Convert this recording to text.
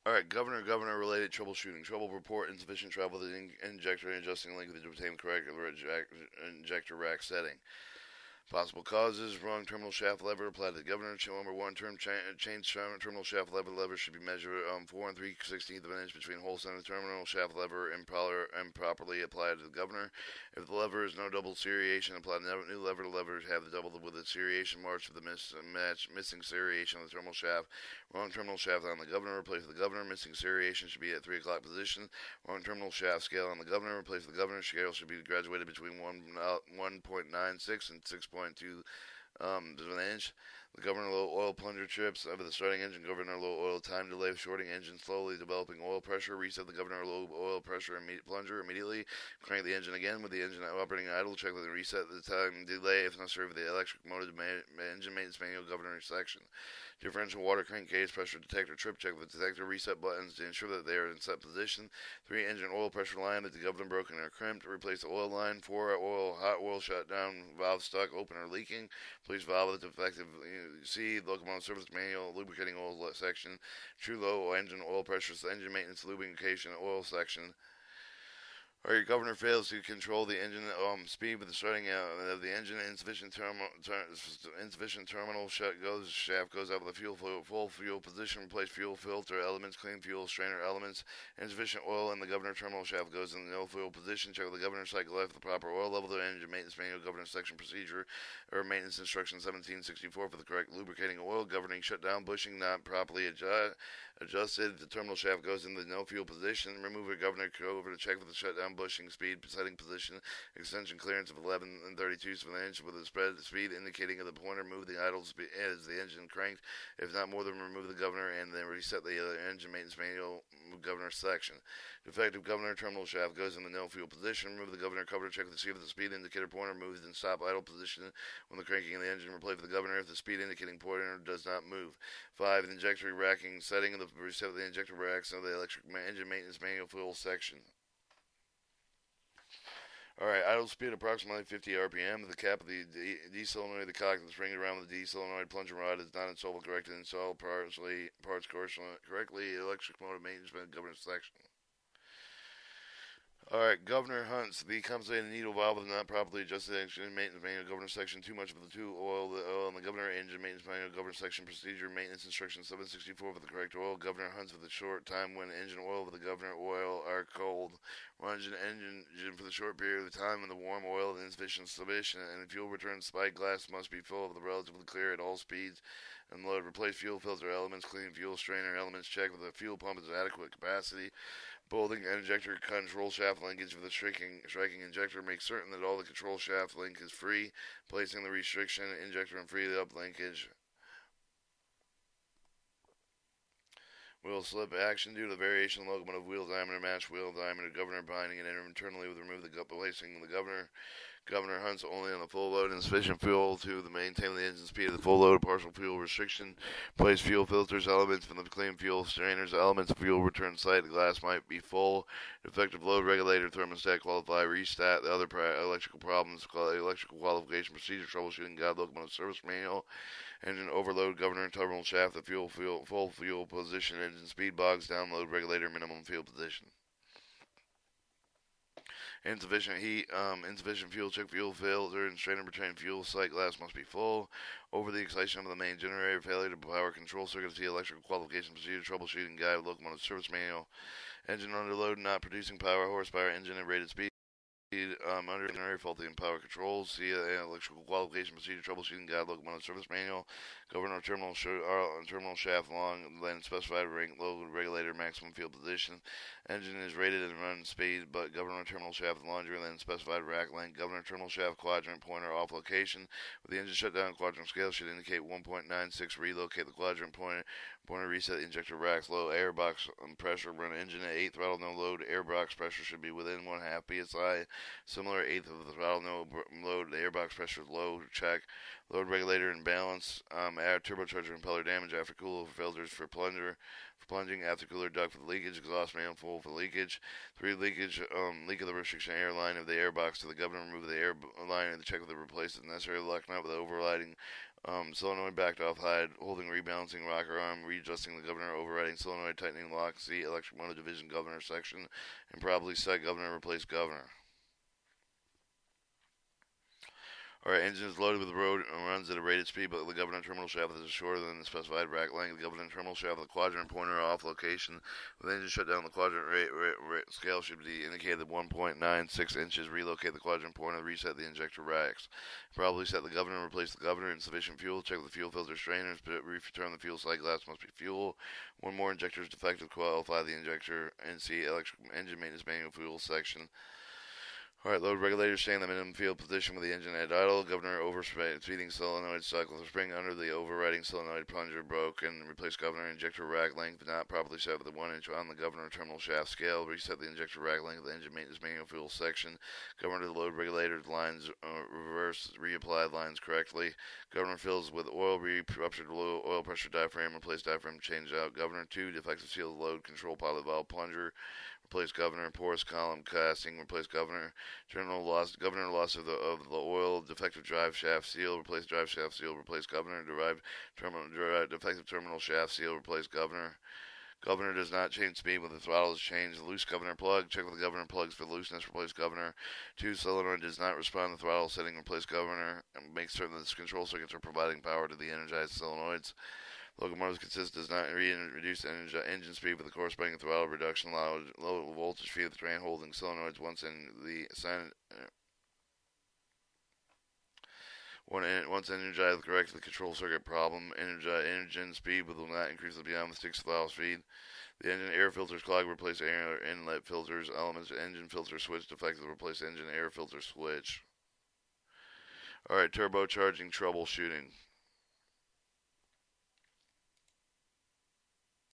All right, governor-related troubleshooting. Trouble report insufficient travel with the injector and adjusting length to obtain correct injector rack setting. Possible causes: wrong terminal shaft lever applied to the governor. Number one, change terminal shaft lever. Lever should be measured 4 and 3/16 of an inch between hole center terminal shaft lever and improperly applied to the governor. If the lever is no double seriation, apply new lever. The levers have the double with the seriation marks for the missing seriation of the terminal shaft. Wrong terminal shaft on the governor. Replace the governor. Missing seriation should be at 3 o'clock position. Wrong terminal shaft scale on the governor. Replace the governor. Scale should be graduated between 1.96 and 6.2 an inch. The governor low oil plunger trips over the starting engine. Governor low oil time delay. Shorting engine slowly. Developing oil pressure. Reset the governor low oil pressure plunger immediately. Crank the engine again with the engine operating idle. Check the reset the time delay if necessary for the electric motor engine maintenance manual governor section. Differential water crankcase pressure detector trip. Check the detector reset buttons to ensure that they are in set position. 3. Engine oil pressure line that the governor broken or crimped. Replace the oil line. 4. Hot oil shut down. Valve stuck, open or leaking. Please valve the defective. C. Locomotive service manual lubricating oil section. True low engine oil pressure. Engine maintenance lubrication oil section. Or your governor fails to control the engine speed with the starting out of the engine. Insufficient terminal shaft goes out with the full fuel position. Replace fuel filter elements. Clean fuel strainer elements. Insufficient oil in the governor terminal shaft goes in the no fuel position. Check with the governor cycle life. The proper oil level. The engine maintenance manual governor section procedure or maintenance instruction 1764 for the correct lubricating oil. Governing shutdown bushing not properly adjusted. The terminal shaft goes in the no fuel position. Remove your governor over to check for the shutdown bushing speed setting position. Extension clearance of 11 and 32 of an inch with the spread speed indicating of the pointer. Move the idle speed as the engine cranked. If not more than remove the governor and then reset the engine maintenance manual governor section. Defective governor terminal shaft goes in the no fuel position. Remove the governor cover to check to see if the speed indicator pointer moves and stop idle position when the cranking of the engine. Replay for the governor if the speed indicating pointer does not move. 5. The injector racking setting of the reset of the injector racks of the electric engine maintenance manual fuel section. Alright, idle speed approximately 50 RPM. The cap of the D-solenoid, the cock that's ringed around with the D-solenoid plunger rod is not installed correctly. Install parts correctly. Electric motor maintenance governor section. Alright, governor hunts. The compensating needle valve is not properly adjusted. Engine maintenance manual governor section. Too much of the oil in the governor engine maintenance manual governor section procedure. Maintenance instruction 764 for the correct oil. Governor hunts for the short time when engine oil for the governor oil are cold. Runs an engine for the short period of time in the warm oil and insufficient submission. And fuel return spike glass must be full of the relatively clear at all speeds. And load. Replace fuel filter elements. Clean fuel strainer elements. Check with the fuel pump is adequate capacity. Bolting and injector control shaft linkage for the striking injector. Make certain that all the control shaft link is free. Placing the restriction injector and free up linkage. Wheel slip action due to the variation in locomotive wheel diameter, match wheel diameter, governor binding and internally with remove the placing the governor. Governor hunts only on the full load and sufficient fuel to maintain the engine speed of the full load. Partial fuel restriction. Place fuel filters elements from the clean fuel strainers. Elements of fuel return site. The glass might be full. Defective load regulator thermostat qualify restat. The other electrical problems. Electrical qualification procedure troubleshooting guide locomotive service manual. Engine overload governor terminal shaft. The full fuel position. Engine speed bogs download regulator minimum fuel position. Insufficient heat, insufficient fuel, check fuel filter and strainer between fuel sight glass must be full. Over the excitation of the main generator, failure to power control circuit, see electrical qualification procedure, troubleshooting guide, locomotive service manual. Engine under load, not producing power, horsepower, engine at rated speed. Under generator faulty in power controls. See electrical qualification procedure, troubleshooting guide, locomotive service manual. Governor terminal shaft long length specified ring load regulator maximum field position. Engine is rated and run speed, but governor terminal shaft laundry length specified rack length. Governor terminal shaft quadrant pointer off location. With the engine shut down, quadrant scale should indicate 1.96. Relocate the quadrant pointer. Pointer reset the injector racks. Low air box pressure. Run engine at 8 throttle no load. Air box pressure should be within 1/2 psi. Similar 1/8 of the throttle no load. The airbox pressure is low. Check. Load regulator in balance. Add turbocharger impeller damage after cooler filters for plunger. For plunging, after cooler duct for the leakage. Exhaust manifold for leakage. 3. Leakage. Leak of the restriction air line of the airbox to the governor. Remove the air line and check with the replace the necessary lock nut with the overriding Solenoid backed off hide, holding rebalancing rocker arm, readjusting the governor, overriding solenoid, tightening lock, C, electric motor division governor section, and probably set governor, replace governor. Alright, engine is loaded with the road and runs at a rated speed, but the governor terminal shaft is shorter than the specified rack length. The governor terminal shaft with the quadrant pointer off location. With engine shut down, the quadrant rate scale should be indicated 1.96 inches. Relocate the quadrant pointer, reset the injector racks. Probably set the governor, replace the governor. Insufficient fuel, check the fuel filter strainers, return the fuel slide glass must be fuel. One more injector is defective, qualify the injector, and see electric engine maintenance manual fuel section. Alright, load regulator staying in the minimum field position with the engine at idle. Governor overspeeding solenoid cycle. The spring under the overriding solenoid plunger broke and replace governor injector rack length not properly set with the 1 inch on the governor terminal shaft scale. Reset the injector rack length of the engine maintenance manual fuel section. Governor to the load regulator lines reverse reapplied lines correctly. Governor fills with oil, ruptured low oil pressure diaphragm. Replace diaphragm change out. Governor 2 defective seal load control pilot valve plunger. Replace governor, porous column casting, replace governor, governor loss of the oil, defective drive shaft seal, replace drive shaft seal, replace governor, defective terminal shaft seal, replace governor. Governor does not change speed when the throttle is changed. Loose governor plug, check with the governor plugs for looseness, replace governor. 2 solenoid does not respond to throttle setting, replace governor, and make certain that the control circuits are providing power to the energized solenoids. Locomotive's consist does not reduce engine speed with the corresponding throttle reduction. Low voltage feed of the train holding solenoids once energized, correct the control circuit problem. Engine speed will not increase beyond the 6 throttle speed. The engine air filters clog, replace air inlet filters. Elements engine filter switch defective, replace engine air filter switch. Alright, turbocharging troubleshooting.